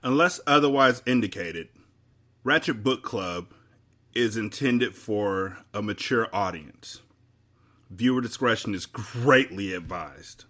Unless otherwise indicated, Ratchet Book Club is intended for a mature audience. Viewer discretion is greatly advised.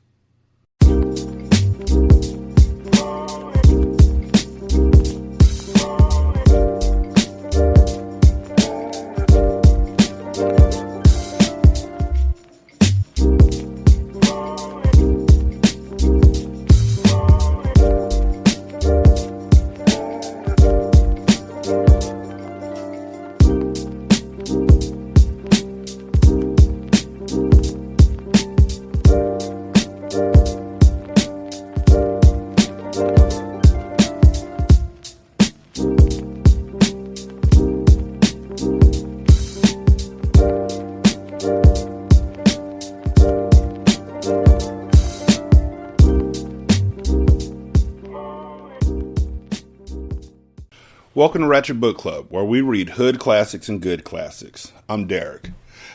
Welcome to Ratchet Book Club, where we read hood classics and good classics. I'm Derek.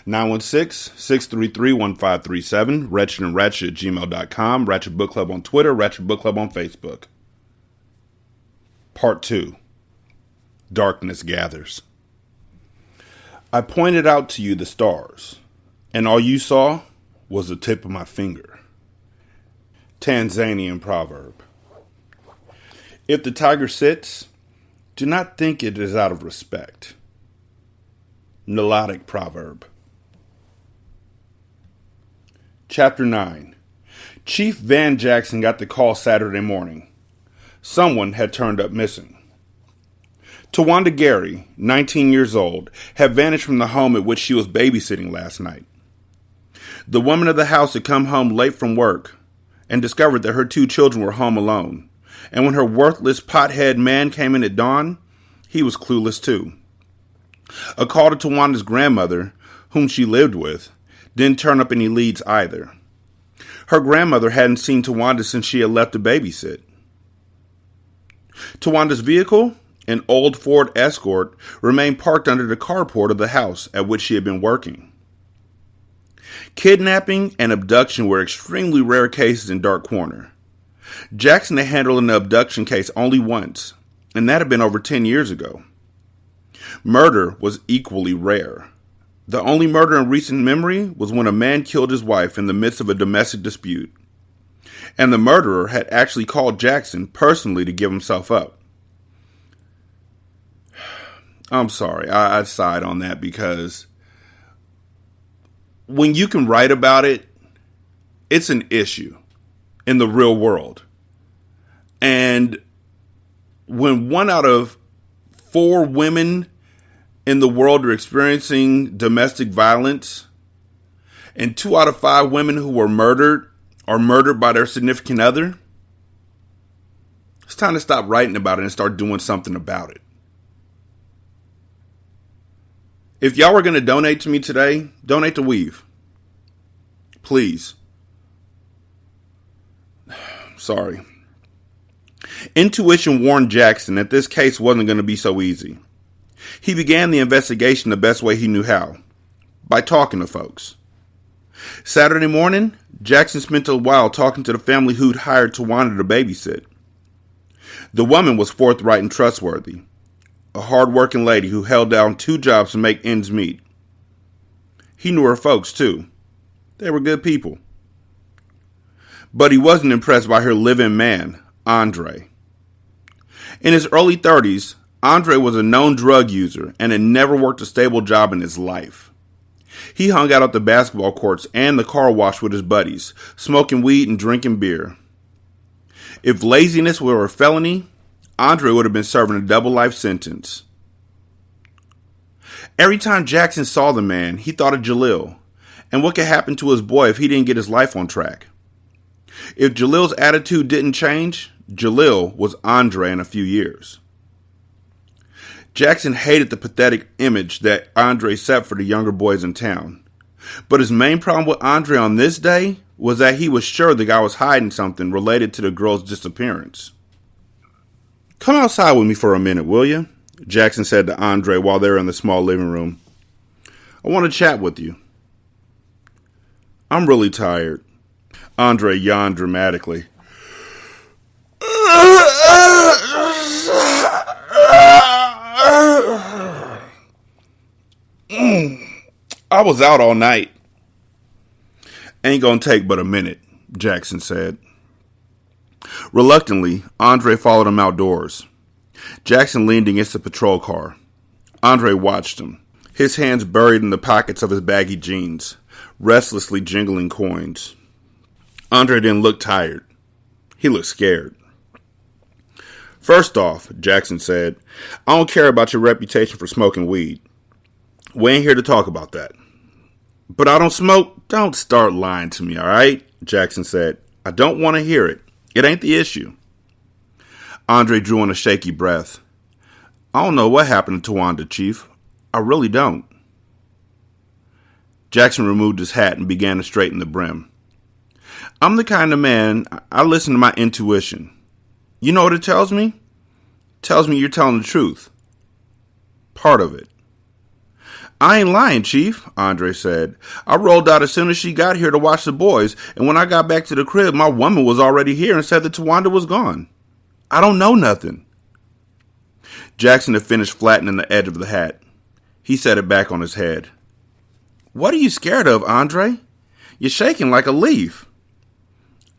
916-633-1537, ratchetandratchet@gmail.com, Ratchet Book Club on Twitter, Ratchet Book Club on Facebook. Part 2. Darkness Gathers. I pointed out to you the stars, and all you saw was the tip of my finger. Tanzanian proverb. If the tiger sits, do not think it is out of respect. Nilotic proverb. Chapter 9. Chief Van Jackson got the call Saturday morning. Someone had turned up missing. Tawanda Gary, 19 years old, had vanished from the home at which she was babysitting last night. The woman of the house had come home late from work and discovered that her 2 children were home alone. And when her worthless pothead man came in at dawn, he was clueless too. A call to Tawanda's grandmother, whom she lived with, didn't turn up any leads either. Her grandmother hadn't seen Tawanda since she had left to babysit. Tawanda's vehicle, an old Ford Escort, remained parked under the carport of the house at which she had been working. Kidnapping and abduction were extremely rare cases in Dark Corner. Jackson had handled an abduction case only once, and that had been over 10 years ago. Murder was equally rare. The only murder in recent memory was when a man killed his wife in the midst of a domestic dispute, and the murderer had actually called Jackson personally to give himself up. I'm sorry, I sighed on that because when you can write about it, it's an issue in the real world. And when 1 out of 4 women in the world are experiencing domestic violence, and 2 out of 5 women who were murdered are murdered by their significant other, it's time to stop writing about it and start doing something about it. If y'all were going to donate to me today, donate to Weave. Please. Sorry. Intuition warned Jackson that this case wasn't going to be so easy. He began the investigation the best way he knew how, by talking to folks. Saturday morning, Jackson spent a while talking to the family who'd hired Tawanda to babysit. The woman was forthright and trustworthy, a hard-working lady who held down 2 jobs to make ends meet. He knew her folks, too. They were good people. But he wasn't impressed by her live-in man, Andre. In his early 30s, Andre was a known drug user and had never worked a stable job in his life. He hung out at the basketball courts and the car wash with his buddies, smoking weed and drinking beer. If laziness were a felony, Andre would have been serving a double life sentence. Every time Jackson saw the man, he thought of Jalil and what could happen to his boy if he didn't get his life on track. If Jalil's attitude didn't change, Jalil was Andre in a few years. Jackson hated the pathetic image that Andre set for the younger boys in town. But his main problem with Andre on this day was that he was sure the guy was hiding something related to the girl's disappearance. "Come outside with me for a minute, will you?" Jackson said to Andre while they were in the small living room. "I want to chat with you." "I'm really tired." Andre yawned dramatically. I was out all night. Ain't gonna take but a minute, Jackson said. Reluctantly, Andre followed him outdoors. Jackson leaned against the patrol car. Andre watched him, his hands buried in the pockets of his baggy jeans, restlessly jingling coins. Andre didn't look tired. He looked scared. First off, Jackson said, I don't care about your reputation for smoking weed. We ain't here to talk about that. But I don't smoke? Don't start lying to me, all right? Jackson said. I don't want to hear it. It ain't the issue. Andre drew in a shaky breath. I don't know what happened to Tawanda, Chief. I really don't. Jackson removed his hat and began to straighten the brim. I'm the kind of man, I listen to my intuition. You know what it tells me? It tells me you're telling the truth. Part of it. I ain't lying, Chief, Andre said. I rolled out as soon as she got here to watch the boys, and when I got back to the crib, my woman was already here and said that Tawanda was gone. I don't know nothing. Jackson had finished flattening the edge of the hat. He set it back on his head. What are you scared of, Andre? You're shaking like a leaf.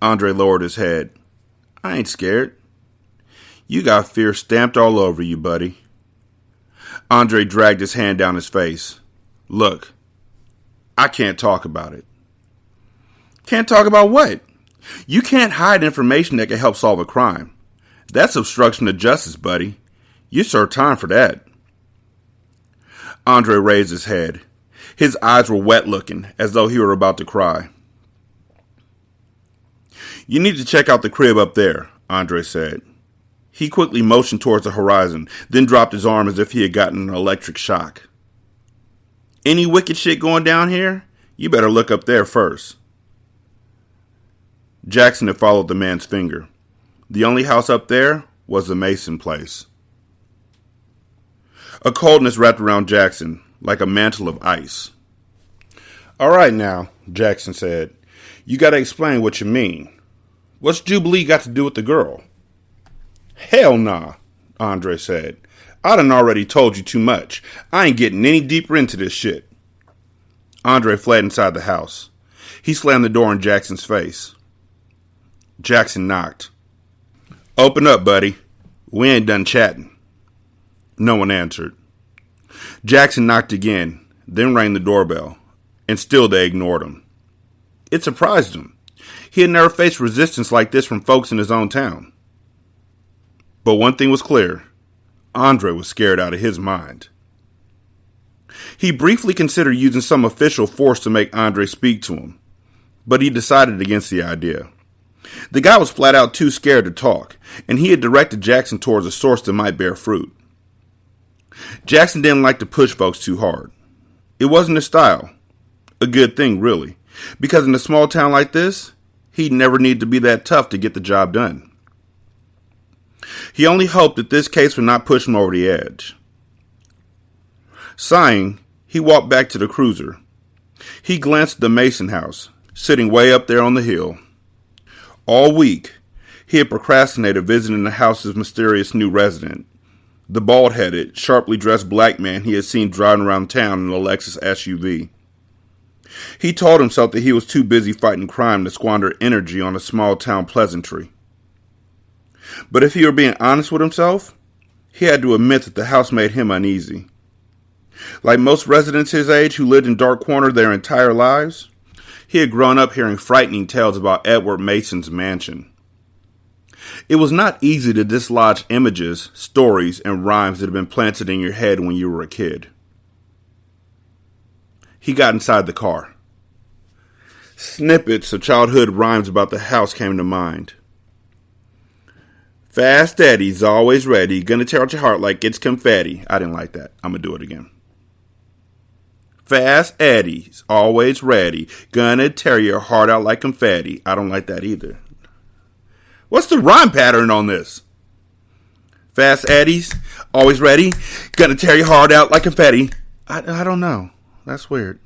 Andre lowered his head. I ain't scared. You got fear stamped all over you, buddy. Andre dragged his hand down his face. Look, I can't talk about it. Can't talk about what? You can't hide information that can help solve a crime. That's obstruction of justice, buddy. You serve time for that. Andre raised his head. His eyes were wet-looking, as though he were about to cry. You need to check out the crib up there, Andre said. He quickly motioned towards the horizon, then dropped his arm as if he had gotten an electric shock. Any wicked shit going down here? You better look up there first. Jackson had followed the man's finger. The only house up there was the Mason place. A coldness wrapped around Jackson, like a mantle of ice. All right now, Jackson said. You gotta explain what you mean. What's Jubilee got to do with the girl? Hell nah, Andre said. I done already told you too much. I ain't getting any deeper into this shit. Andre fled inside the house. He slammed the door in Jackson's face. Jackson knocked. Open up, buddy. We ain't done chatting. No one answered. Jackson knocked again, then rang the doorbell, and still they ignored him. It surprised him. He had never faced resistance like this from folks in his own town. But one thing was clear. Andre was scared out of his mind. He briefly considered using some official force to make Andre speak to him, but he decided against the idea. The guy was flat out too scared to talk, and he had directed Jackson towards a source that might bear fruit. Jackson didn't like to push folks too hard. It wasn't his style. A good thing, really, because in a small town like this, he'd never need to be that tough to get the job done. He only hoped that this case would not push him over the edge. Sighing, he walked back to the cruiser. He glanced at the Mason house, sitting way up there on the hill. All week, he had procrastinated visiting the house's mysterious new resident, the bald-headed, sharply dressed black man he had seen driving around town in a Lexus SUV. He told himself that he was too busy fighting crime to squander energy on a small-town pleasantry. But if he were being honest with himself, he had to admit that the house made him uneasy. Like most residents his age who lived in dark corners their entire lives, he had grown up hearing frightening tales about Edward Mason's mansion. It was not easy to dislodge images, stories, and rhymes that had been planted in your head when you were a kid. He got inside the car. Snippets of childhood rhymes about the house came to mind. Fast Eddie's always ready, gonna tear out your heart like it's confetti. I didn't like that. I'm gonna do it again. Fast Eddie's always ready, gonna tear your heart out like confetti. I don't like that either. What's the rhyme pattern on this? Fast Eddie's always ready, gonna tear your heart out like confetti. I don't know. That's weird.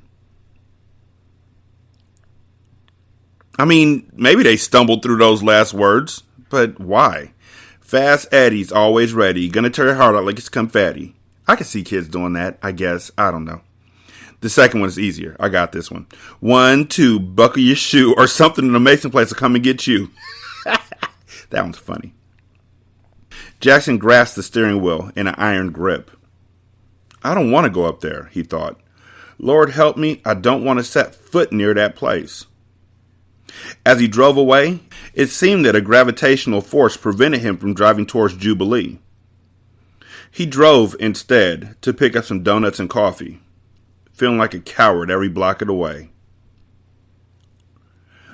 I mean, maybe they stumbled through those last words, but why? Fast Eddie's always ready, gonna tear your heart out like it's confetti. I can see kids doing that, I guess. I don't know. The second one is easier. I got this one. 1, 2, buckle your shoe, or something in the Mason place will come and get you. That one's funny. Jackson grasped the steering wheel in an iron grip. I don't want to go up there, he thought. Lord help me, I don't want to set foot near that place. As he drove away, it seemed that a gravitational force prevented him from driving towards Jubilee. He drove, instead, to pick up some donuts and coffee, feeling like a coward every block of the way.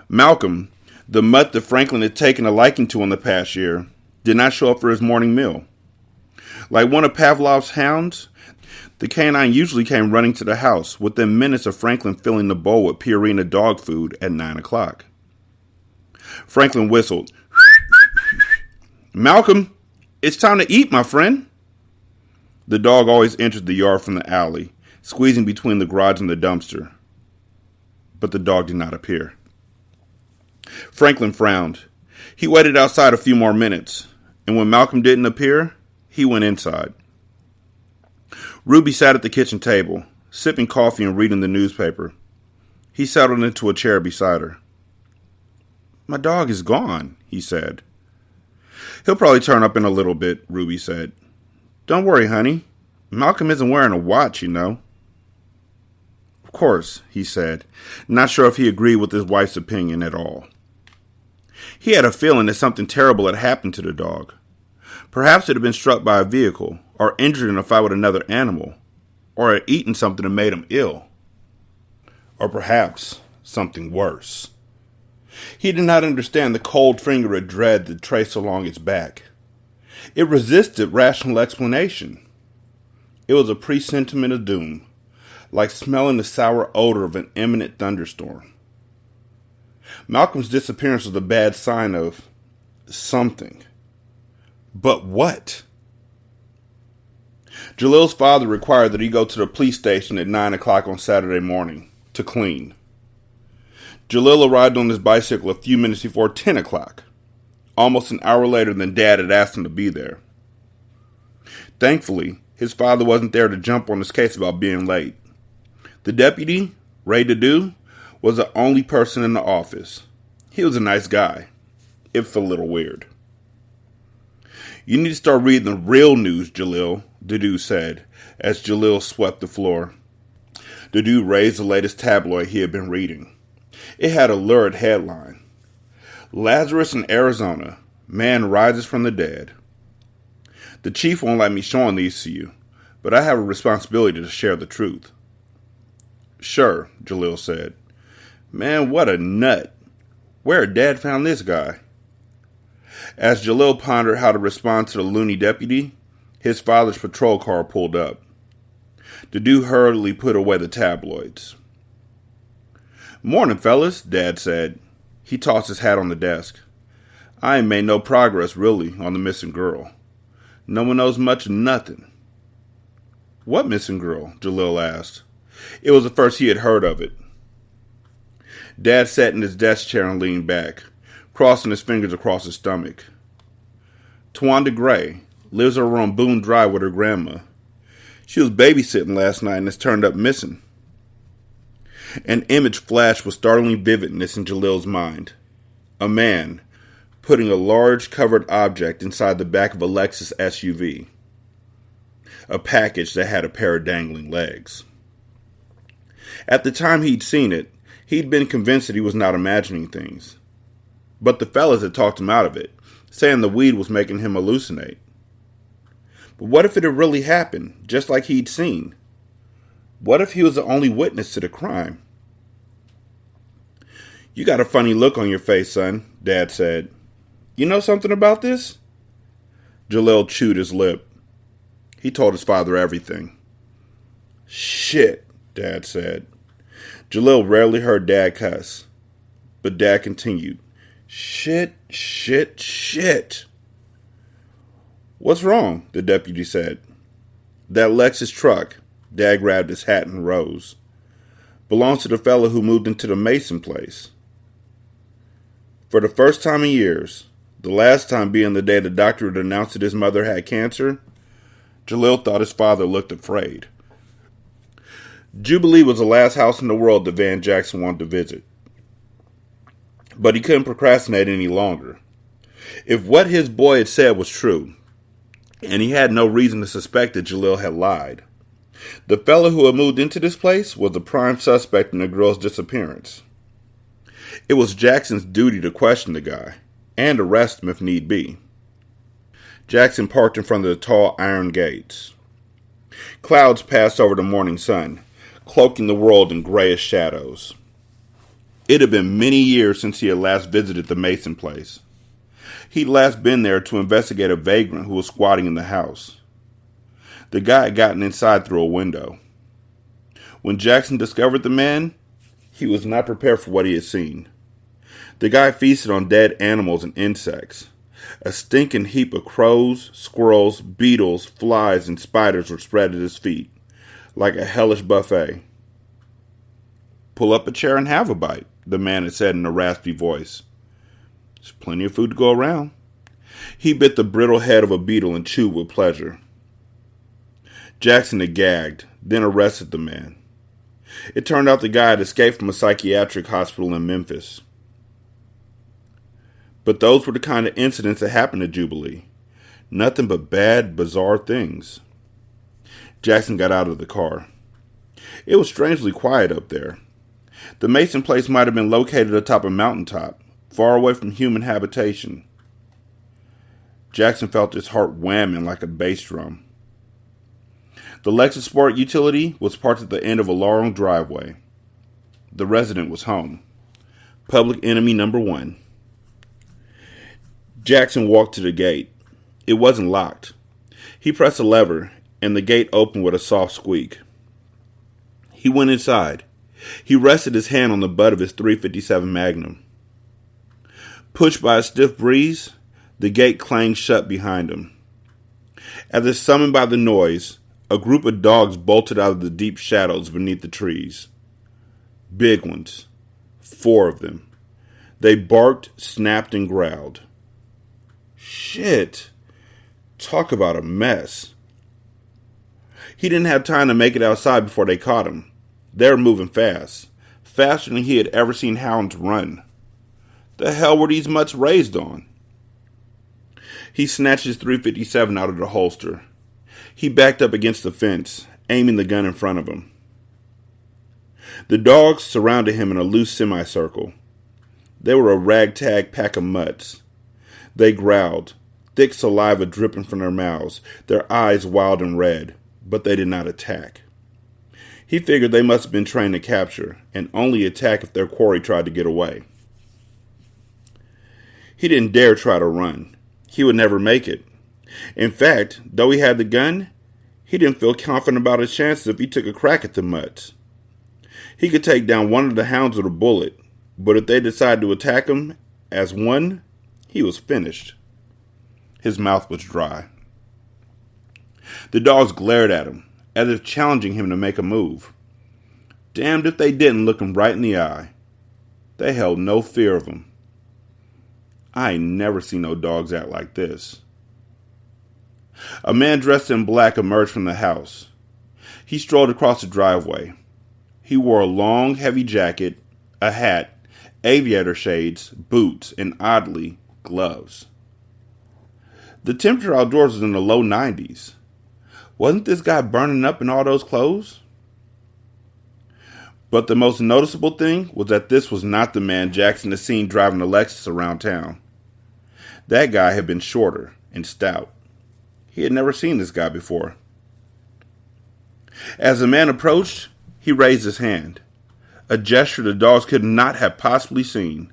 Malcolm, the mutt that Franklin had taken a liking to in the past year, did not show up for his morning meal. Like one of Pavlov's hounds, the canine usually came running to the house within minutes of Franklin filling the bowl with Purina dog food at 9 o'clock. Franklin whistled. Malcolm, it's time to eat, my friend. The dog always entered the yard from the alley, squeezing between the garage and the dumpster. But the dog did not appear. Franklin frowned. He waited outside a few more minutes, and when Malcolm didn't appear, he went inside. Ruby sat at the kitchen table, sipping coffee and reading the newspaper. He settled into a chair beside her. My dog is gone, he said. He'll probably turn up in a little bit, Ruby said. Don't worry, honey. Malcolm isn't wearing a watch, you know. Of course, he said, not sure if he agreed with his wife's opinion at all. He had a feeling that something terrible had happened to the dog. Perhaps it had been struck by a vehicle, or injured in a fight with another animal, or had eaten something that made him ill. Or perhaps something worse. He did not understand the cold finger of dread that traced along its back. It resisted rational explanation. It was a presentiment of doom, like smelling the sour odor of an imminent thunderstorm. Malcolm's disappearance was a bad sign of something. But what? Jalil's father required that he go to the police station at 9 o'clock on Saturday morning to clean. Jalil arrived on his bicycle a few minutes before 10 o'clock, almost an hour later than Dad had asked him to be there. Thankfully, his father wasn't there to jump on his case about being late. The deputy, Ray Dedu, was the only person in the office. He was a nice guy, if a little weird. You need to start reading the real news, Jalil, Dedu said, as Jalil swept the floor. Dedu raised the latest tabloid he had been reading. It had a lurid headline. Lazarus in Arizona. Man rises from the dead. The chief won't let me show these to you, but I have a responsibility to share the truth. Sure, Jalil said. Man, what a nut. Where had Dad found this guy? As Jalil pondered how to respond to the loony deputy, his father's patrol car pulled up. Dedu hurriedly put away the tabloids. Morning, fellas, Dad said. He tossed his hat on the desk. I ain't made no progress, really, on the missing girl. No one knows much of nothing. What missing girl? Jalil asked. It was the first he had heard of it. Dad sat in his desk chair and leaned back, crossing his fingers across his stomach. Tawanda Gray lives over on Boone Drive with her grandma. She was babysitting last night and has turned up missing. An image flashed with startling vividness in Jalil's mind. A man putting a large covered object inside the back of a Lexus SUV. A package that had a pair of dangling legs. At the time he'd seen it, he'd been convinced that he was not imagining things. But the fellas had talked him out of it, saying the weed was making him hallucinate. But what if it had really happened, just like he'd seen? What if he was the only witness to the crime? You got a funny look on your face, son, Dad said. You know something about this? Jalil chewed his lip. He told his father everything. Shit, Dad said. Jalil rarely heard Dad cuss, but Dad continued. Shit. What's wrong? The deputy said. That Lexus truck, Dad grabbed his hat and rose, belongs to the fellow who moved into the Mason place. For the first time in years, the last time being the day the doctor had announced that his mother had cancer, Jalil thought his father looked afraid. Jubilee was the last house in the world that Van Jackson wanted to visit. But he couldn't procrastinate any longer. If what his boy had said was true, and he had no reason to suspect that Jalil had lied, the fellow who had moved into this place was the prime suspect in the girl's disappearance. It was Jackson's duty to question the guy, and arrest him if need be. Jackson parked in front of the tall iron gates. Clouds passed over the morning sun, cloaking the world in grayish shadows. It had been many years since he had last visited the Mason place. He'd last been there to investigate a vagrant who was squatting in the house. The guy had gotten inside through a window. When Jackson discovered the man, he was not prepared for what he had seen. The guy feasted on dead animals and insects. A stinking heap of crows, squirrels, beetles, flies, and spiders were spread at his feet, like a hellish buffet. "Pull up a chair and have a bite," the man had said in a raspy voice. "There's plenty of food to go around." He bit the brittle head of a beetle and chewed with pleasure. Jackson had gagged, then arrested the man. It turned out the guy had escaped from a psychiatric hospital in Memphis. But those were the kind of incidents that happened to Jubilee. Nothing but bad, bizarre things. Jackson got out of the car. It was strangely quiet up there. The Mason place might have been located atop a mountaintop, far away from human habitation. Jackson felt his heart whamming like a bass drum. The Lexus Sport utility was parked at the end of a long driveway. The resident was home. Public enemy number one. Jackson walked to the gate. It wasn't locked. He pressed a lever, and the gate opened with a soft squeak. He went inside. He rested his hand on the butt of his .357 Magnum. Pushed by a stiff breeze, the gate clanged shut behind him. As if summoned by the noise, a group of dogs bolted out of the deep shadows beneath the trees. Big ones. 4 of them. They barked, snapped, and growled. Shit. Talk about a mess. He didn't have time to make it outside before they caught him. They were moving fast. Faster than he had ever seen hounds run. The hell were these mutts raised on? He snatched his .357 out of the holster. He backed up against the fence, aiming the gun in front of him. The dogs surrounded him in a loose semicircle. They were a ragtag pack of mutts. They growled, thick saliva dripping from their mouths, their eyes wild and red, but they did not attack. He figured they must have been trained to capture, and only attack if their quarry tried to get away. He didn't dare try to run. He would never make it. In fact, though he had the gun, he didn't feel confident about his chances if he took a crack at the mutts. He could take down one of the hounds with a bullet, but if they decided to attack him as one, he was finished. His mouth was dry. The dogs glared at him, as if challenging him to make a move. Damned if they didn't look him right in the eye. They held no fear of him. I ain't never seen no dogs act like this. A man dressed in black emerged from the house. He strolled across the driveway. He wore a long, heavy jacket, a hat, aviator shades, boots, and oddly, gloves. The temperature outdoors was in the low 90s. Wasn't this guy burning up in all those clothes? But the most noticeable thing was that this was not the man Jackson had seen driving the Lexus around town. That guy had been shorter and stout. He had never seen this guy before. As the man approached, he raised his hand, a gesture the dogs could not have possibly seen,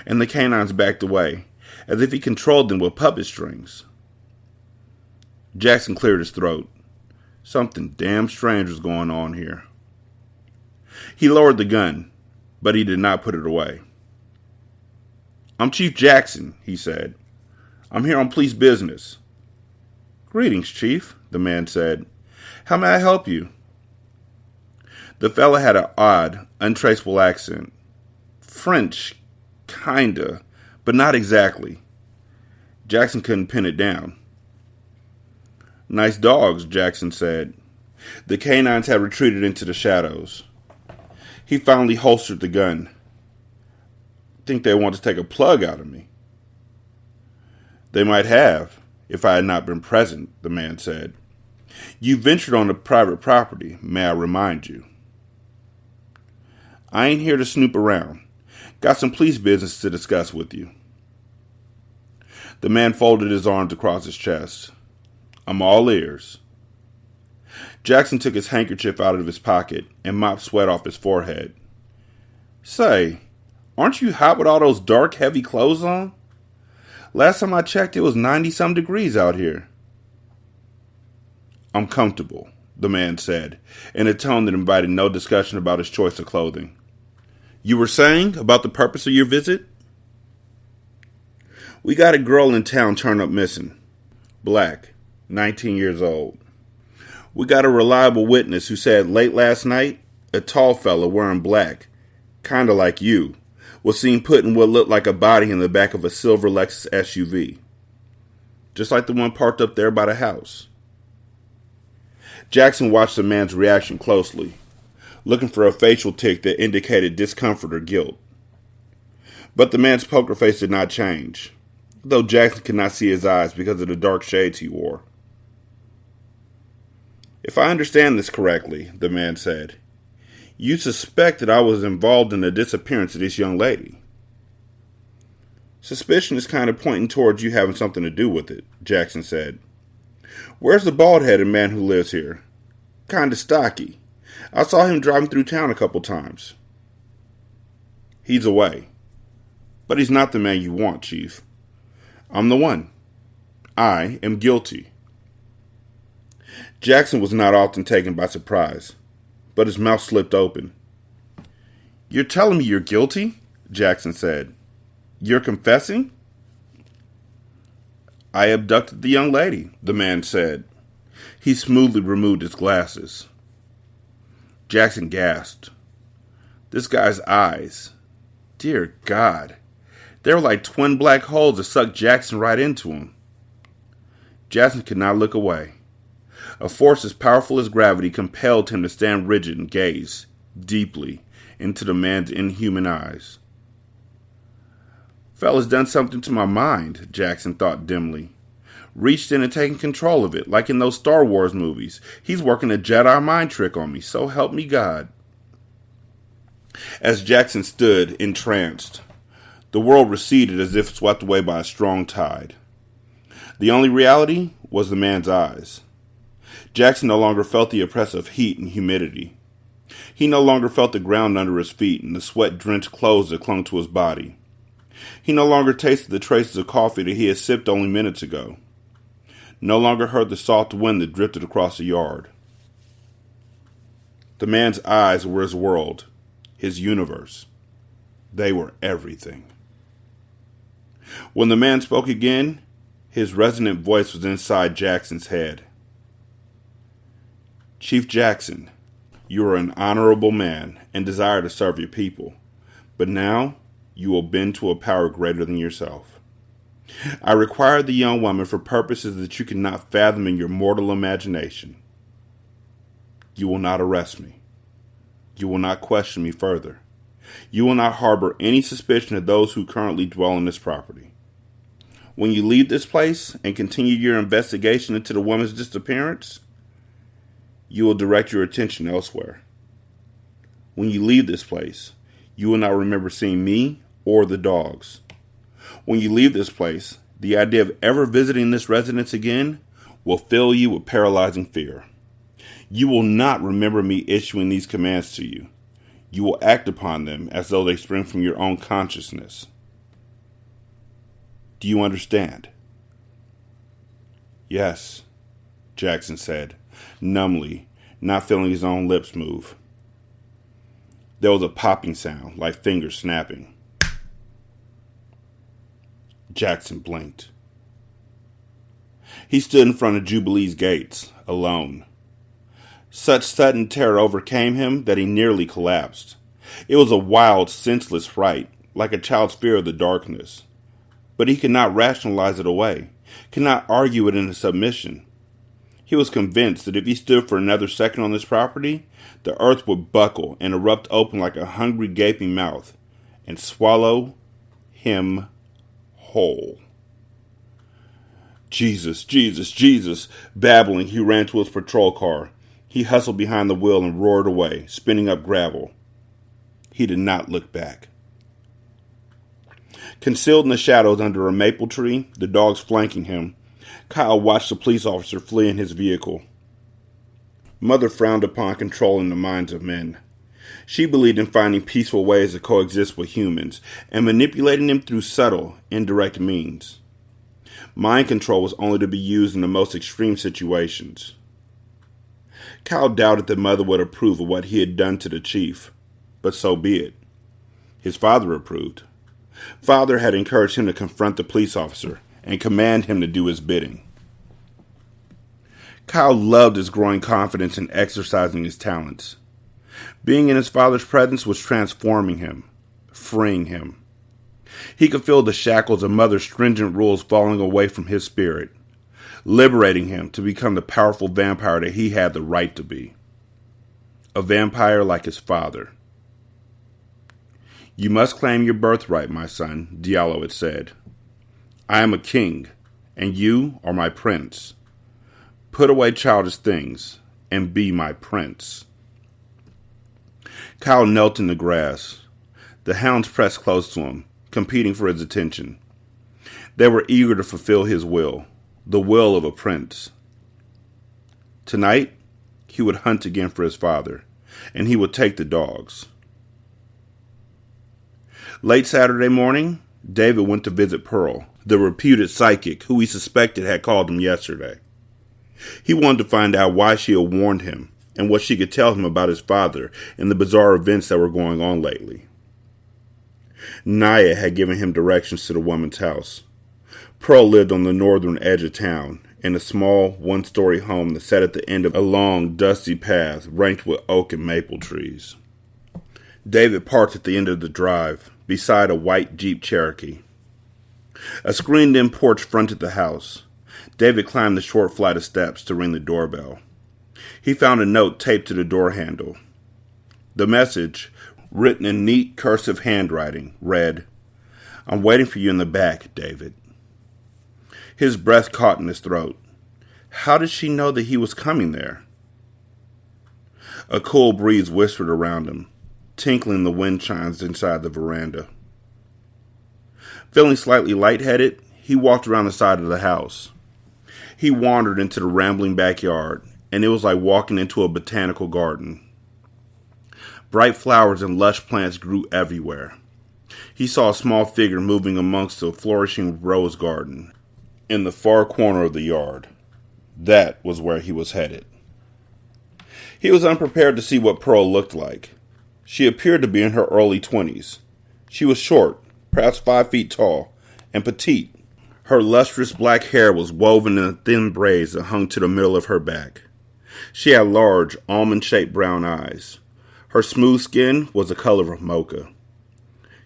and the canines backed away, as if he controlled them with puppet strings. Jackson cleared his throat. Something damn strange was going on here. He lowered the gun, but he did not put it away. "I'm Chief Jackson," he said. "I'm here on police business." "Greetings, Chief," the man said. "How may I help you?" The fella had an odd, untraceable accent. French, kinda, but not exactly. Jackson couldn't pin it down. "Nice dogs," Jackson said. The canines had retreated into the shadows. He finally holstered the gun. Think they want to take a plug out of me. They might have, if I had not been present, the man said. You ventured on a private property, may I remind you. I ain't here to snoop around. Got some police business to discuss with you. The man folded his arms across his chest. I'm all ears. Jackson took his handkerchief out of his pocket and mopped sweat off his forehead. Say, aren't you hot with all those dark, heavy clothes on? Last time I checked, it was 90-some degrees out here. I'm comfortable, the man said, in a tone that invited no discussion about his choice of clothing. You were saying about the purpose of your visit? We got a girl in town turned up missing. Black, 19 years old. We got a reliable witness who said late last night, a tall fella wearing black, kinda like you, was seen putting what looked like a body in the back of a silver Lexus SUV. Just like the one parked up there by the house. Jackson watched the man's reaction closely, looking for a facial tic that indicated discomfort or guilt. But the man's poker face did not change, though Jackson could not see his eyes because of the dark shades he wore. If I understand this correctly, the man said, you suspect that I was involved in the disappearance of this young lady. Suspicion is kind of pointing towards you having something to do with it, Jackson said. Where's the bald-headed man who lives here? Kinda stocky. I saw him driving through town a couple times. He's away. But he's not the man you want, Chief. I'm the one. I am guilty. Jackson was not often taken by surprise, but his mouth slipped open. You're telling me you're guilty? Jackson said. You're confessing? I abducted the young lady, the man said. He smoothly removed his glasses. Jackson gasped. This guy's eyes. Dear God. They were like twin black holes that sucked Jackson right into him. Jackson could not look away. A force as powerful as gravity compelled him to stand rigid and gaze deeply into the man's inhuman eyes. Fella's done something to my mind, Jackson thought dimly. Reached in and taken control of it, like in those Star Wars movies. He's working a Jedi mind trick on me, so help me God. As Jackson stood, entranced, the world receded as if swept away by a strong tide. The only reality was the man's eyes. Jackson no longer felt the oppressive heat and humidity. He no longer felt the ground under his feet and the sweat-drenched clothes that clung to his body. He no longer tasted the traces of coffee that he had sipped only minutes ago. No longer heard the soft wind that drifted across the yard. The man's eyes were his world, his universe. They were everything. When the man spoke again, his resonant voice was inside Jackson's head. Chief Jackson, you are an honorable man and desire to serve your people, but now you will bend to a power greater than yourself. I require the young woman for purposes that you cannot fathom in your mortal imagination. You will not arrest me. You will not question me further. You will not harbor any suspicion of those who currently dwell on this property. When you leave this place and continue your investigation into the woman's disappearance, you will direct your attention elsewhere. When you leave this place, you will not remember seeing me or the dogs. When you leave this place, the idea of ever visiting this residence again will fill you with paralyzing fear. You will not remember me issuing these commands to you. You will act upon them as though they spring from your own consciousness. Do you understand? Yes, Jackson said, numbly, not feeling his own lips move. There was a popping sound, like fingers snapping. Jackson blinked. He stood in front of Jubilee's gates, alone. Such sudden terror overcame him that he nearly collapsed. It was a wild, senseless fright, like a child's fear of the darkness. But he could not rationalize it away, could not argue it into submission. He was convinced that if he stood for another second on this property, the earth would buckle and erupt open like a hungry, gaping mouth and swallow him whole. Jesus, Jesus, Jesus, babbling, he ran to his patrol car. He hustled behind the wheel and roared away, spinning up gravel. He did not look back. Concealed in the shadows under a maple tree, the dogs flanking him, Kyle watched the police officer flee in his vehicle. Mother frowned upon controlling the minds of men. She believed in finding peaceful ways to coexist with humans and manipulating them through subtle, indirect means. Mind control was only to be used in the most extreme situations. Kyle doubted that Mother would approve of what he had done to the chief, but so be it. His father approved. Father had encouraged him to confront the police officer and command him to do his bidding. Kyle loved his growing confidence in exercising his talents. Being in his father's presence was transforming him, freeing him. He could feel the shackles of Mother's stringent rules falling away from his spirit, liberating him to become the powerful vampire that he had the right to be. A vampire like his father. You must claim your birthright, my son, Diallo had said. I am a king, and you are my prince. Put away childish things, and be my prince. Kyle knelt in the grass. The hounds pressed close to him, competing for his attention. They were eager to fulfill his will, the will of a prince. Tonight, he would hunt again for his father, and he would take the dogs. Late Saturday morning, David went to visit Pearl, the reputed psychic who he suspected had called him yesterday. He wanted to find out why she had warned him and what she could tell him about his father and the bizarre events that were going on lately. Naya had given him directions to the woman's house. Pearl lived on the northern edge of town in a small, one-story home that sat at the end of a long, dusty path ranked with oak and maple trees. David parked at the end of the drive, beside a white Jeep Cherokee. A screened-in porch fronted the house. David climbed the short flight of steps to ring the doorbell. He found a note taped to the door handle. The message, written in neat cursive handwriting, read, "I'm waiting for you in the back, David." His breath caught in his throat. How did she know that he was coming there? A cool breeze whispered around him, tinkling the wind chimes inside the veranda. Feeling slightly lightheaded, he walked around the side of the house. He wandered into the rambling backyard, and it was like walking into a botanical garden. Bright flowers and lush plants grew everywhere. He saw a small figure moving amongst a flourishing rose garden in the far corner of the yard. That was where he was headed. He was unprepared to see what Pearl looked like. She appeared to be in her early 20s. She was short, perhaps 5 feet tall, and petite. Her lustrous black hair was woven in thin braids that hung to the middle of her back. She had large, almond-shaped brown eyes. Her smooth skin was the color of mocha.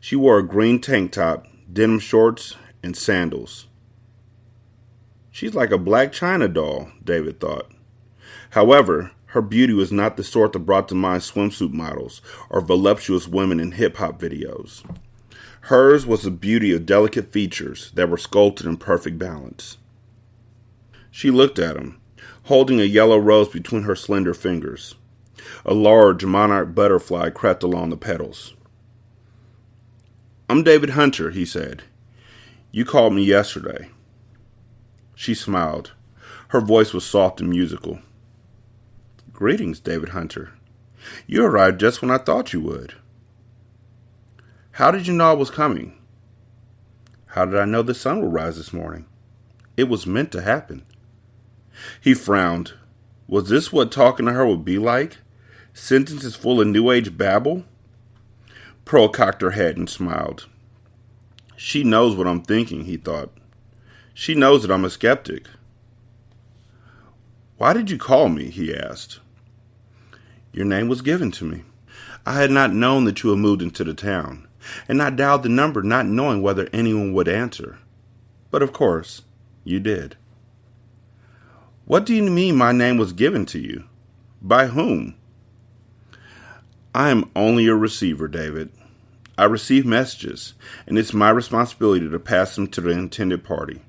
She wore a green tank top, denim shorts, and sandals. She's like a black china doll, David thought. However, her beauty was not the sort that brought to mind swimsuit models or voluptuous women in hip-hop videos. Hers was the beauty of delicate features that were sculpted in perfect balance. She looked at him, holding a yellow rose between her slender fingers. A large monarch butterfly crept along the petals. "I'm David Hunter," he said. "You called me yesterday." She smiled. Her voice was soft and musical. "Greetings, David Hunter. You arrived just when I thought you would." "How did you know I was coming?" "How did I know the sun would rise this morning? It was meant to happen." He frowned. Was this what talking to her would be like? Sentences full of New Age babble? Pearl cocked her head and smiled. She knows what I'm thinking, he thought. She knows that I'm a skeptic. "Why did you call me?" he asked. "Your name was given to me. I had not known that you had moved into the town, and I dialed the number not knowing whether anyone would answer. But of course, you did." What do you mean my name was given to you? By whom? I am only a receiver, David. I receive messages, and it's my responsibility to pass them to the intended party.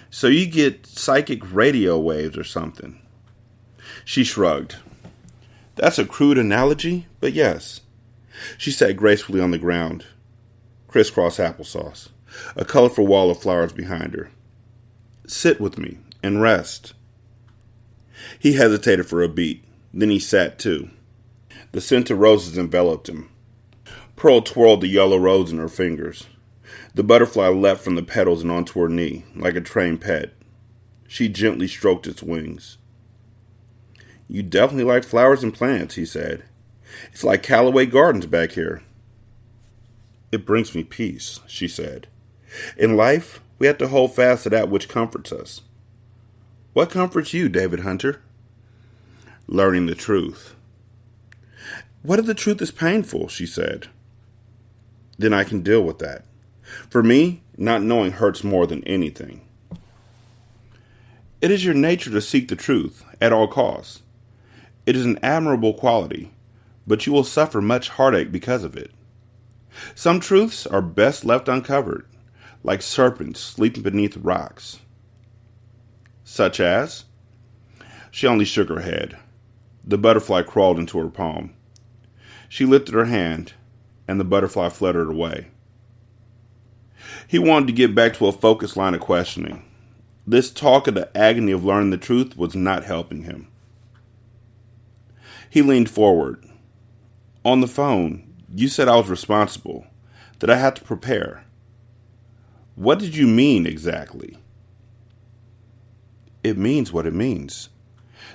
So you get psychic radio waves or something? She shrugged. That's a crude analogy, but yes. She sat gracefully on the ground, crisscross applesauce, a colorful wall of flowers behind her. Sit with me and rest. He hesitated for a beat, then he sat too. The scent of roses enveloped him. Pearl twirled the yellow rose in her fingers. The butterfly leapt from the petals and onto her knee, like a trained pet. She gently stroked its wings. You definitely like flowers and plants, he said. It's like Callaway Gardens back here. It brings me peace, she said. In life, we have to hold fast to that which comforts us. What comforts you, David Hunter? Learning the truth. What if the truth is painful, she said. Then I can deal with that. For me, not knowing hurts more than anything. It is your nature to seek the truth at all costs. It is an admirable quality, but you will suffer much heartache because of it. Some truths are best left uncovered, like serpents sleeping beneath rocks. Such as? She only shook her head. The butterfly crawled into her palm. She lifted her hand, and the butterfly fluttered away. He wanted to get back to a focused line of questioning. This talk of the agony of learning the truth was not helping him. He leaned forward. On the phone, you said I was responsible, that I had to prepare. What did you mean exactly? It means what it means.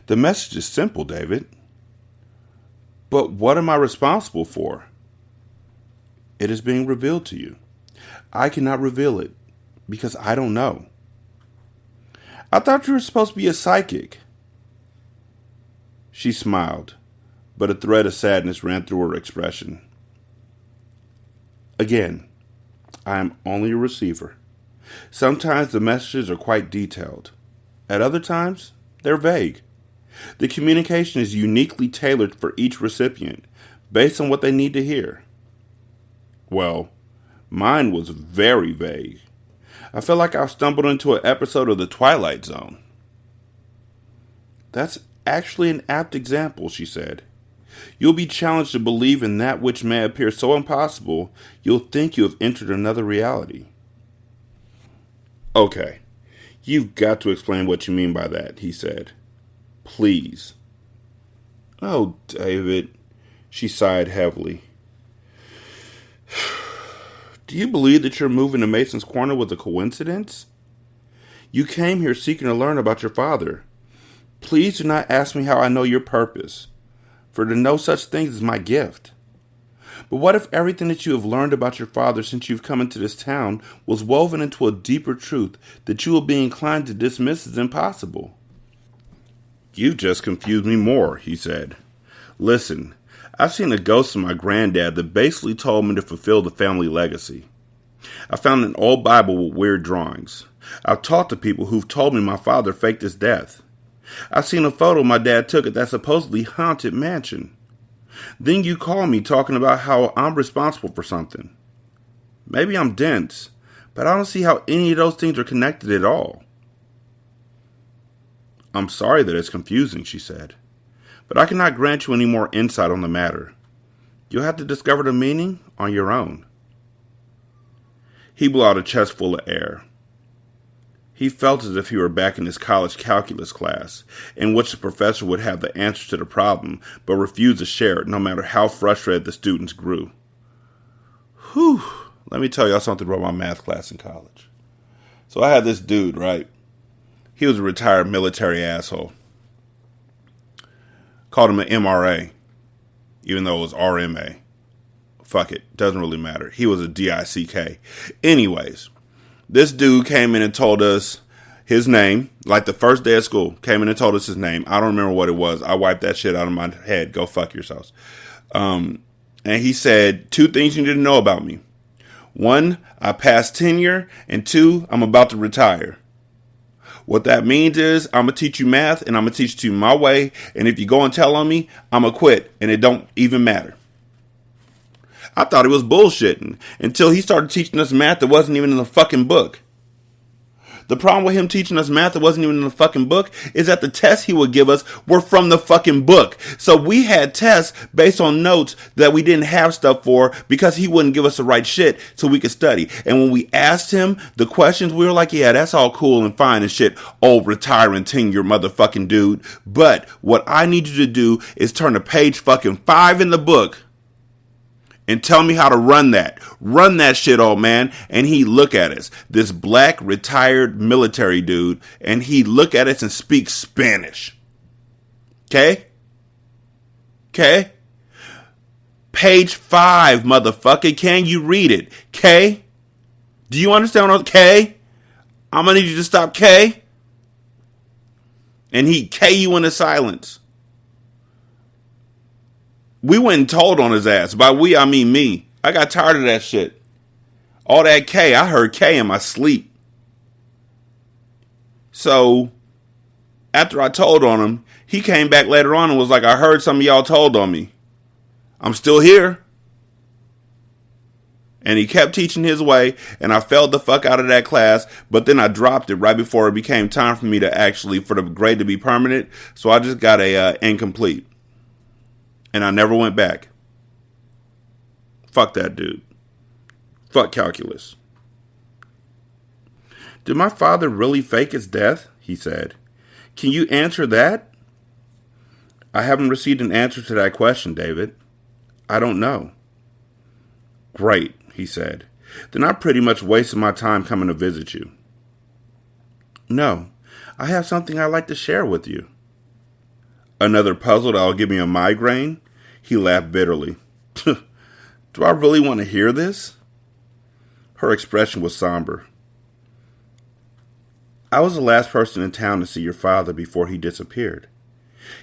The message is simple, David. But what am I responsible for? It is being revealed to you. I cannot reveal it because I don't know. I thought you were supposed to be a psychic. She smiled, but a thread of sadness ran through her expression. Again, I am only a receiver. Sometimes the messages are quite detailed. At other times, they're vague. The communication is uniquely tailored for each recipient, based on what they need to hear. Well, mine was very vague. I felt like I stumbled into an episode of The Twilight Zone. That's actually an apt example, she said. You'll be challenged to believe in that which may appear so impossible, you'll think you have entered another reality. Okay, you've got to explain what you mean by that, he said. Please. Oh, David, she sighed heavily. Do you believe that your move into Mason's Corner was a coincidence? You came here seeking to learn about your father. Please do not ask me how I know your purpose, for to know such things is my gift. But what if everything that you have learned about your father since you've come into this town was woven into a deeper truth that you will be inclined to dismiss as impossible? You've just confused me more, he said. Listen, I've seen a ghost of my granddad that basically told me to fulfill the family legacy. I found an old Bible with weird drawings. I've talked to people who've told me my father faked his death. I've seen a photo my dad took at that supposedly haunted mansion. Then you call me talking about how I'm responsible for something. Maybe I'm dense, but I don't see how any of those things are connected at all. I'm sorry that it's confusing, she said, but I cannot grant you any more insight on the matter. You'll have to discover the meaning on your own. He blew out a chest full of air. He felt as if he were back in his college calculus class, in which the professor would have the answer to the problem, but refused to share it no matter how frustrated the students grew. Whew, let me tell y'all something about my math class in college. So I had this dude, right? He was a retired military asshole. Called him an MRA, even though it was RMA. Fuck it, doesn't really matter. He was a DICK. Anyways, this dude came in and told us his name, like the first day of school, came in and told us his name. I don't remember what it was. I wiped that shit out of my head. Go fuck yourselves. And he said 2 things you need to know about me. 1, I passed tenure, and 2, I'm about to retire. What that means is I'm going to teach you math and I'm going to teach it to you my way. And if you go and tell on me, I'm going to quit and it don't even matter. I thought he was bullshitting until he started teaching us math that wasn't even in the fucking book. The problem with him teaching us math that wasn't even in the fucking book is that the tests he would give us were from the fucking book. So we had tests based on notes that we didn't have stuff for because he wouldn't give us the right shit so we could study. And when we asked him the questions, we were like, yeah, that's all cool and fine and shit. Old retiring tenure motherfucking dude. But what I need you to do is turn to page fucking 5 in the book and tell me how to run that. Run that shit, old man. And he look at us, this black retired military dude, and he look at us and speak Spanish. Okay? Okay? Page 5, motherfucker. Can you read it? Okay? Do you understand what I'm okay? I'm gonna need you to stop K. And he K you into silence. We went and told on his ass. By we, I mean me. I got tired of that shit. All that K. I heard K in my sleep. So, after I told on him, he came back later on and was like, I heard some of y'all told on me. I'm still here. And he kept teaching his way, and I failed the fuck out of that class, but then I dropped it right before it became time for me to actually, for the grade to be permanent, so I just got a incomplete. And I never went back. Fuck that dude. Fuck calculus. Did my father really fake his death? He said. Can you answer that? I haven't received an answer to that question, David. I don't know. Great, he said. Then I pretty much wasted my time coming to visit you. No, I have something I'd like to share with you. Another puzzle that'll give me a migraine? He laughed bitterly. Do I really want to hear this? Her expression was somber. I was the last person in town to see your father before he disappeared.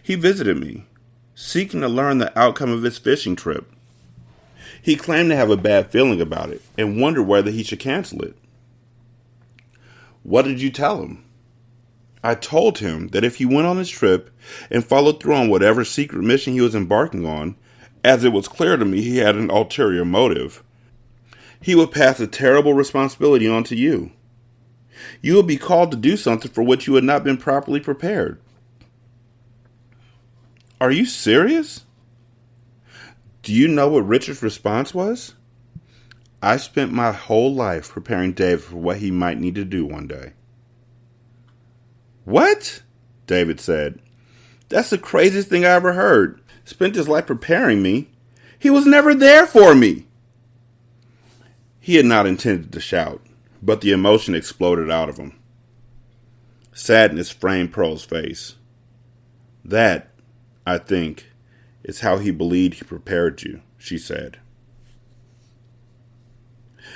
He visited me, seeking to learn the outcome of his fishing trip. He claimed to have a bad feeling about it and wondered whether he should cancel it. What did you tell him? I told him that if he went on his trip and followed through on whatever secret mission he was embarking on, as it was clear to me he had an ulterior motive, he would pass a terrible responsibility on to you. You would be called to do something for which you had not been properly prepared. Are you serious? Do you know what Richard's response was? I spent my whole life preparing David for what he might need to do one day. What? David said. That's the craziest thing I ever heard. Spent his life preparing me. He was never there for me. He had not intended to shout, but the emotion exploded out of him. Sadness framed Pearl's face. That, I think, is how he believed he prepared you, she said.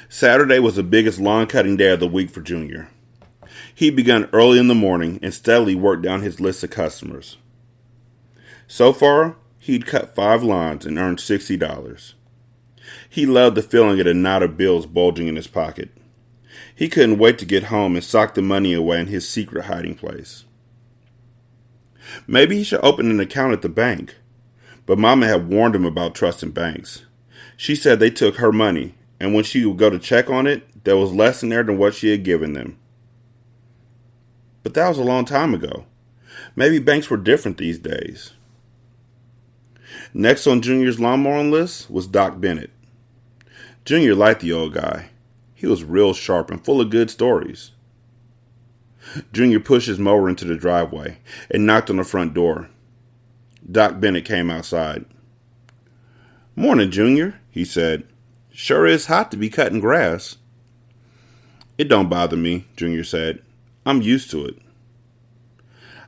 Saturday was the biggest lawn-cutting day of the week for Junior. He began early in the morning and steadily worked down his list of customers. So far, he'd cut 5 lawns and earned $60. He loved the feeling of the knot of bills bulging in his pocket. He couldn't wait to get home and sock the money away in his secret hiding place. Maybe he should open an account at the bank, but Mama had warned him about trusting banks. She said they took her money, and when she would go to check on it, there was less in there than what she had given them. But that was a long time ago. Maybe banks were different these days. Next on Junior's lawn mowing list was Doc Bennett. Junior liked the old guy. He was real sharp and full of good stories. Junior pushed his mower into the driveway and knocked on the front door. Doc Bennett came outside. Morning, Junior, he said. Sure is hot to be cutting grass. It don't bother me, Junior said. I'm used to it.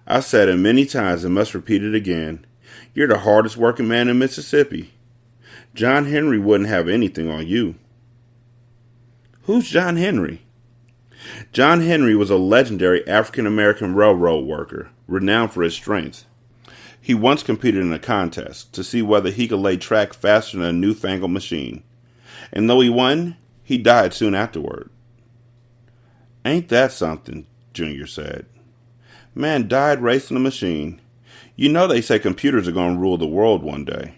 I said it many times and must repeat it again. You're the hardest working man in Mississippi. John Henry wouldn't have anything on you. Who's John Henry? John Henry was a legendary African-American railroad worker, renowned for his strength. He once competed in a contest to see whether he could lay track faster than a newfangled machine. And though he won, he died soon afterward. Ain't that something, Junior said. Man died racing a machine. You know they say computers are going to rule the world one day.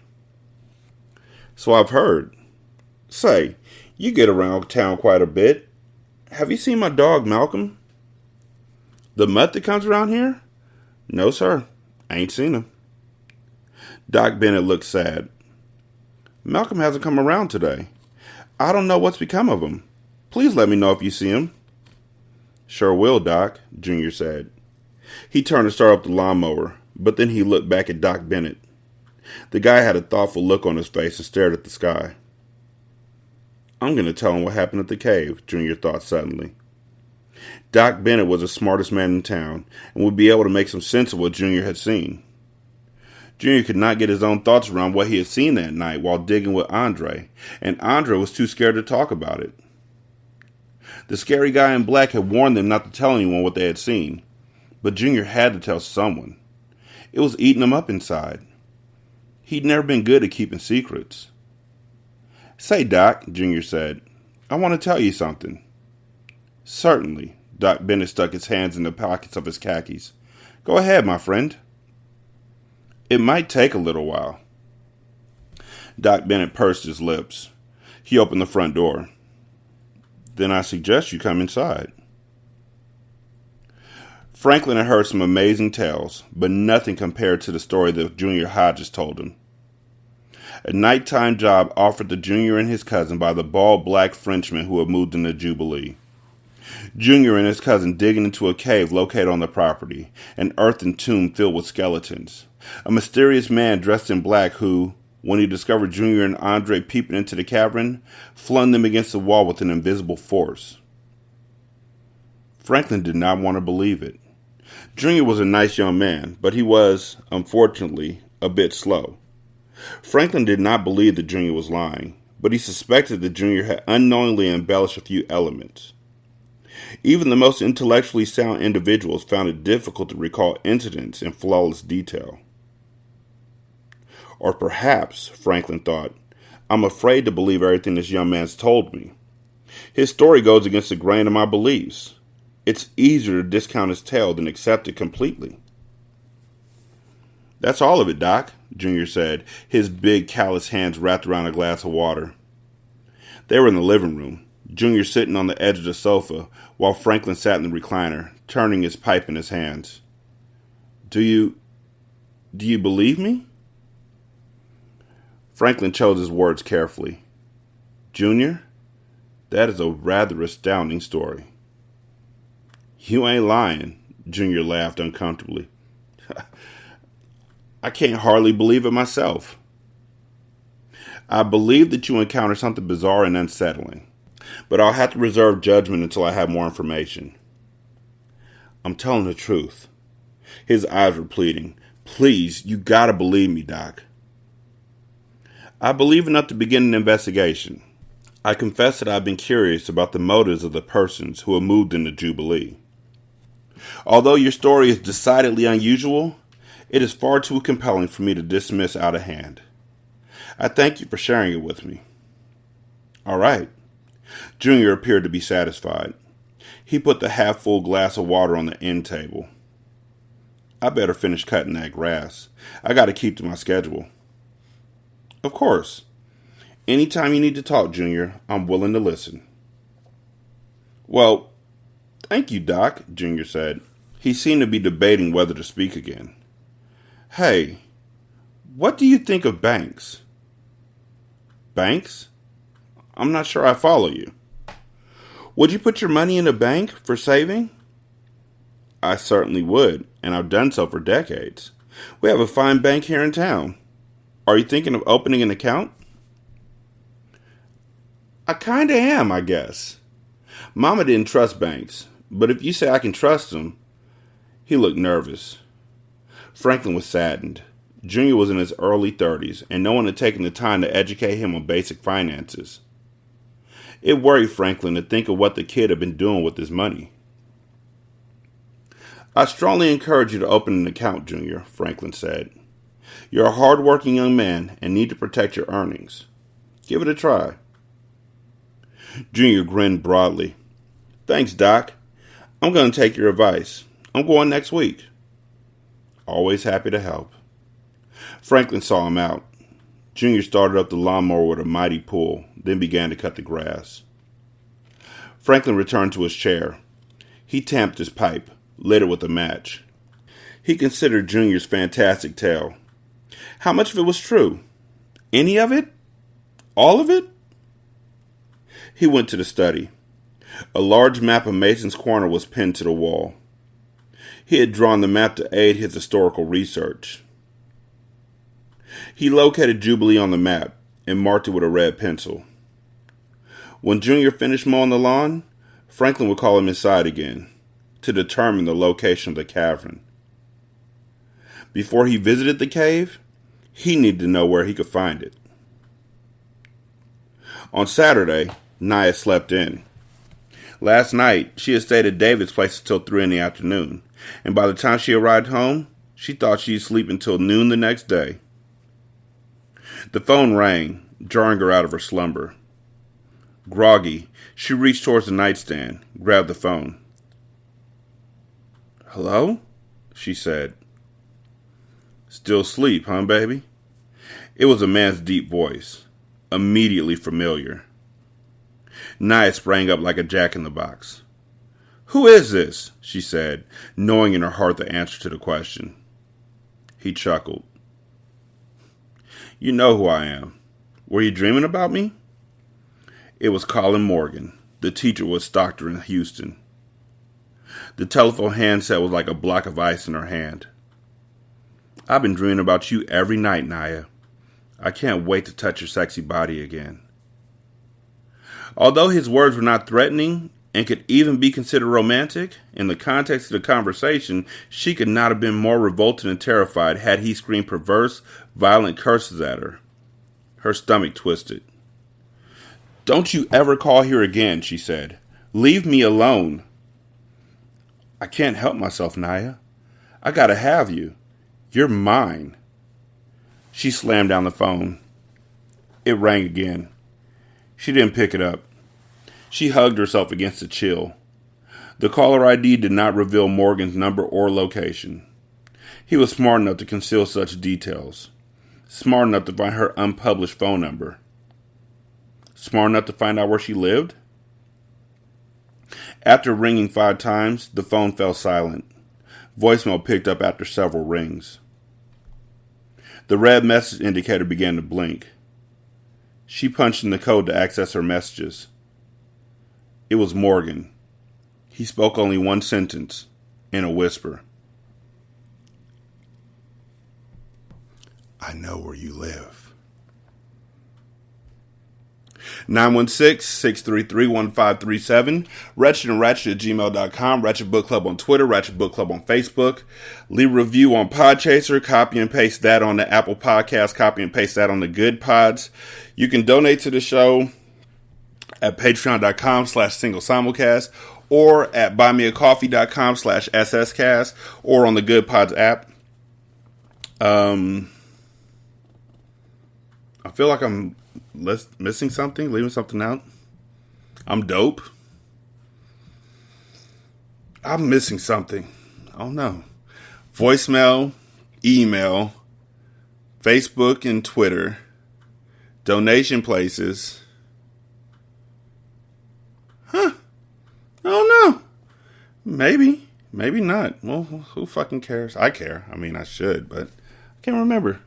So I've heard. Say, you get around town quite a bit. Have you seen my dog Malcolm? The mutt that comes around here? No, sir. I ain't seen him. Doc Bennett looked sad. Malcolm hasn't come around today. I don't know what's become of him. Please let me know if you see him. Sure will, Doc, Junior said. He turned to start up the lawnmower, but then he looked back at Doc Bennett. The guy had a thoughtful look on his face and stared at the sky. I'm going to tell him what happened at the cave, Junior thought suddenly. Doc Bennett was the smartest man in town and would be able to make some sense of what Junior had seen. Junior could not get his own thoughts around what he had seen that night while digging with Andre, and Andre was too scared to talk about it. The scary guy in black had warned them not to tell anyone what they had seen, but Junior had to tell someone. It was eating him up inside. He'd never been good at keeping secrets. Say, Doc, Junior said, I want to tell you something. Certainly, Doc Bennett stuck his hands in the pockets of his khakis. Go ahead, my friend. It might take a little while. Doc Bennett pursed his lips. He opened the front door. Then I suggest you come inside. Franklin had heard some amazing tales, but nothing compared to the story that Junior Hodges told him. A nighttime job offered to Junior and his cousin by the bald black Frenchman who had moved into Jubilee. Junior and his cousin digging into a cave located on the property, an earthen tomb filled with skeletons. A mysterious man dressed in black who, when he discovered Junior and Andre peeping into the cavern, flung them against the wall with an invisible force. Franklin did not want to believe it. Junior was a nice young man, but he was, unfortunately, a bit slow. Franklin did not believe that Junior was lying, but he suspected that Junior had unknowingly embellished a few elements. Even the most intellectually sound individuals found it difficult to recall incidents in flawless detail. Or perhaps, Franklin thought, I'm afraid to believe everything this young man's told me. His story goes against the grain of my beliefs. It's easier to discount his tale than accept it completely. That's all of it, Doc, Junior said, his big callous hands wrapped around a glass of water. They were in the living room, Junior sitting on the edge of the sofa, while Franklin sat in the recliner, turning his pipe in his hands. Do you believe me? Franklin chose his words carefully. Junior, that is a rather astounding story. You ain't lying, Junior laughed uncomfortably. I can't hardly believe it myself. I believe that you encountered something bizarre and unsettling, but I'll have to reserve judgment until I have more information. I'm telling the truth. His eyes were pleading. Please, you gotta believe me, Doc. I believe enough to begin an investigation. I confess that I've been curious about the motives of the persons who have moved into Jubilee. Although your story is decidedly unusual, it is far too compelling for me to dismiss out of hand. I thank you for sharing it with me. All right. Junior appeared to be satisfied. He put the half-full glass of water on the end table. I better finish cutting that grass. I got to keep to my schedule. Of course. Anytime you need to talk, Junior, I'm willing to listen. Well, thank you, Doc, Junior said. He seemed to be debating whether to speak again. Hey, what do you think of banks? Banks? I'm not sure I follow you. Would you put your money in a bank for saving? I certainly would, and I've done so for decades. We have a fine bank here in town. Are you thinking of opening an account? I kinda am, I guess. Mama didn't trust banks, but if you say I can trust them... He looked nervous. Franklin was saddened. Junior was in his early 30s, and no one had taken the time to educate him on basic finances. It worried Franklin to think of what the kid had been doing with his money. I strongly encourage you to open an account, Junior, Franklin said. You're a hard-working young man and need to protect your earnings. Give it a try. Junior grinned broadly. Thanks, Doc. I'm going to take your advice. I'm going next week. always happy to help. Franklin saw him out. Junior started up the lawnmower with a mighty pull, then began to cut the grass. Franklin returned to his chair. He tamped his pipe, lit it with a match. He considered Junior's fantastic tale. How much of it was true? Any of it? All of it? He went to the study. A large map of Mason's Corner was pinned to the wall. He had drawn the map to aid his historical research. He located Jubilee on the map and marked it with a red pencil. When Junior finished mowing the lawn, Franklin would call him inside again to determine the location of the cavern. Before he visited the cave, he needed to know where he could find it. On Saturday, Naya slept in. Last night, she had stayed at David's place until 3 in the afternoon, and by the time she arrived home, she thought she'd sleep until noon the next day. The phone rang, jarring her out of her slumber. Groggy, she reached towards the nightstand, grabbed the phone. "Hello?" she said. "Still asleep, huh, baby?" It was a man's deep voice, immediately familiar. Naya sprang up like a jack-in-the-box. "Who is this?" she said, knowing in her heart the answer to the question. He chuckled. "You know who I am. Were you dreaming about me?" It was Colin Morgan, the teacher with Stockton in Houston. The telephone handset was like a block of ice in her hand. "I've been dreaming about you every night, Naya. I can't wait to touch your sexy body again." Although his words were not threatening and could even be considered romantic, in the context of the conversation, she could not have been more revolted and terrified had he screamed perverse, violent curses at her. Her stomach twisted. "Don't you ever call here again," she said. "Leave me alone." "I can't help myself, Naya. I gotta have you. You're mine." She slammed down the phone. It rang again. She didn't pick it up. She hugged herself against the chill. The caller ID did not reveal Morgan's number or location. He was smart enough to conceal such details. Smart enough to find her unpublished phone number. Smart enough to find out where she lived? After ringing 5 times, the phone fell silent. Voicemail picked up after several rings. The red message indicator began to blink. She punched in the code to access her messages. It was Morgan. He spoke only one sentence, in a whisper. "I know where you live." 916-633-1537. Ratchet and Ratchet at gmail.com. Ratchet Book Club on Twitter. Ratchet Book Club on Facebook. Leave a review on Podchaser. Copy and paste that on the Apple Podcast. Copy and paste that on the Good Pods. You can donate to the show at patreon.com/single simulcast or at buymeacoffee.com/sscast or on the Good Pods app. I feel like I'm missing something, leaving something out. I'm dope. I'm missing something. I don't know. Voicemail, email, Facebook and Twitter, donation places. I don't know. Maybe not. Well, who fucking cares? I care. I mean, I should, but I can't remember.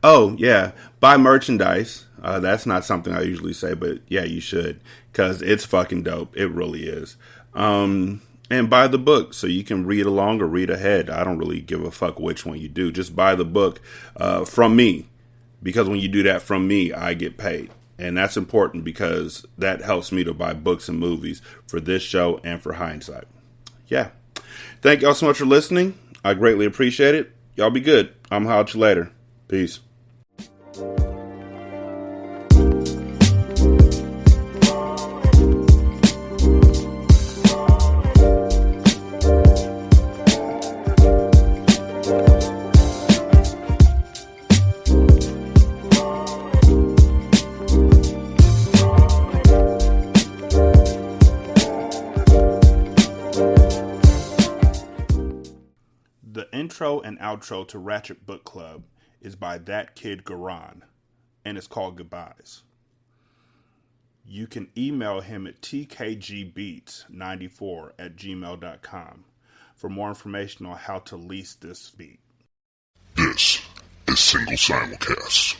Oh, yeah. Buy merchandise. That's not something I usually say, but yeah, you should. Because it's fucking dope. It really is. And buy the book so you can read along or read ahead. I don't really give a fuck which one you do. Just buy the book from me. Because when you do that from me, I get paid. And that's important because that helps me to buy books and movies for this show and for Hindsight. Yeah. Thank y'all so much for listening. I greatly appreciate it. Y'all be good. I'm holler at you later. Peace. intro and outro to Ratchet Book Club is by That Kid Garan, and it's called Goodbyes. You can email him at tkgbeats94@gmail.com for more information on how to lease this beat. This is Single Simulcast.